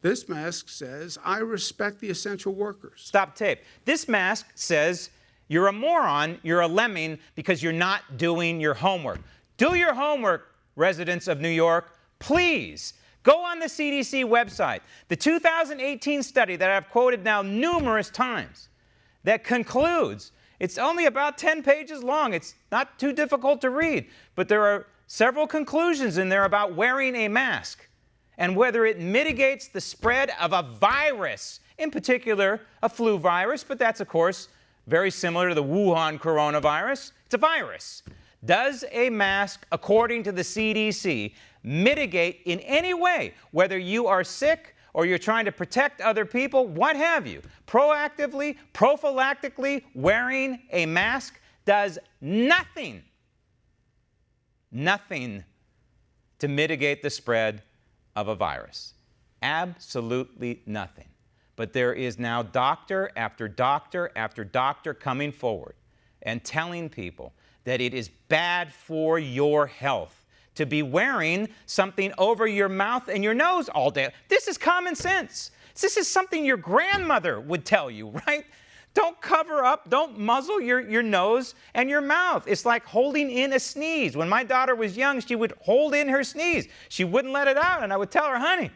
This mask says, I respect the essential workers. Stop tape. This mask says, you're a moron, you're a lemming because you're not doing your homework. Do your homework, residents of New York, please. Go on the CDC website. The 2018 study that I've quoted now numerous times that concludes, it's only about 10 pages long. It's not too difficult to read, but there are several conclusions in there about wearing a mask and whether it mitigates the spread of a virus, in particular a flu virus, but that's, of course, very similar to the Wuhan coronavirus. It's a virus. Does a mask, according to the CDC, mitigate in any way, whether you are sick or you're trying to protect other people, what have you? Proactively, prophylactically wearing a mask does nothing to mitigate the spread of a virus. Absolutely nothing. But there is now doctor after doctor after doctor coming forward and telling people that it is bad for your health to be wearing something over your mouth and your nose all day. This is common sense. This is something your grandmother would tell you, right? Don't cover up, don't muzzle your nose and your mouth. It's like holding in a sneeze. When my daughter was young, she would hold in her sneeze. She wouldn't let it out, and I would tell her, honey,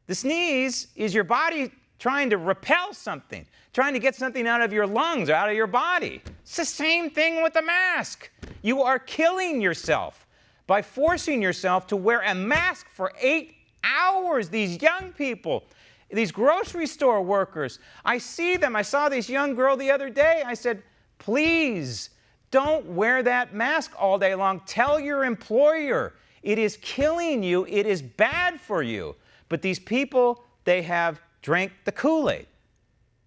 the sneeze is your body trying to repel something, trying to get something out of your lungs or out of your body. It's the same thing with the mask. You are killing yourself by forcing yourself to wear a mask for 8 hours. These young people, these grocery store workers, I see them. I saw this young girl the other day. I said, please don't wear that mask all day long. Tell your employer it is killing you. It is bad for you. But these people, they have drank the Kool-Aid.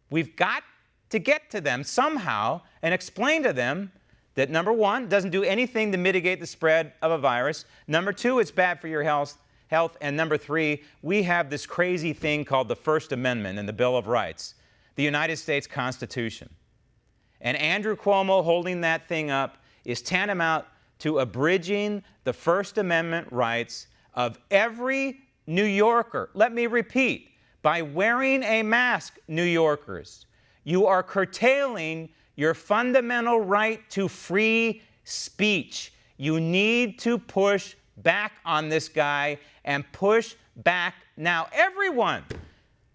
We've got to get to them somehow and explain to them that, number one, it doesn't do anything to mitigate the spread of a virus. Number two, it's bad for your health. And number three, we have this crazy thing called the First Amendment in the Bill of Rights, the United States Constitution. And Andrew Cuomo holding that thing up is tantamount to abridging the First Amendment rights of every New Yorker. Let me repeat. By wearing a mask, New Yorkers, you are curtailing your fundamental right to free speech. You need to push back on this guy and push back now. Everyone,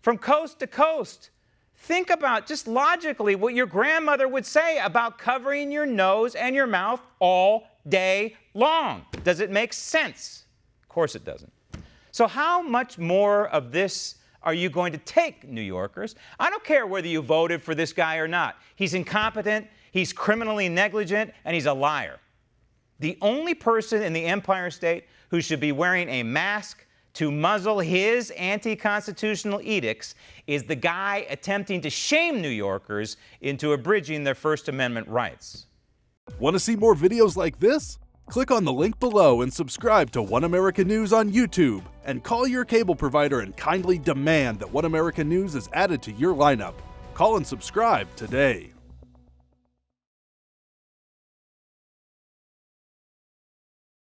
from coast to coast, think about just logically what your grandmother would say about covering your nose and your mouth all day long. Does it make sense? Of course it doesn't. So how much more of this are you going to take, New Yorkers? I don't care whether you voted for this guy or not. He's incompetent, he's criminally negligent, and he's a liar. The only person in the Empire State who should be wearing a mask to muzzle his anti-constitutional edicts is the guy attempting to shame New Yorkers into abridging their First Amendment rights. Want to see more videos like this? Click on the link below and subscribe to One American News on YouTube, and call your cable provider and kindly demand that One American News is added to your lineup. Call and subscribe today.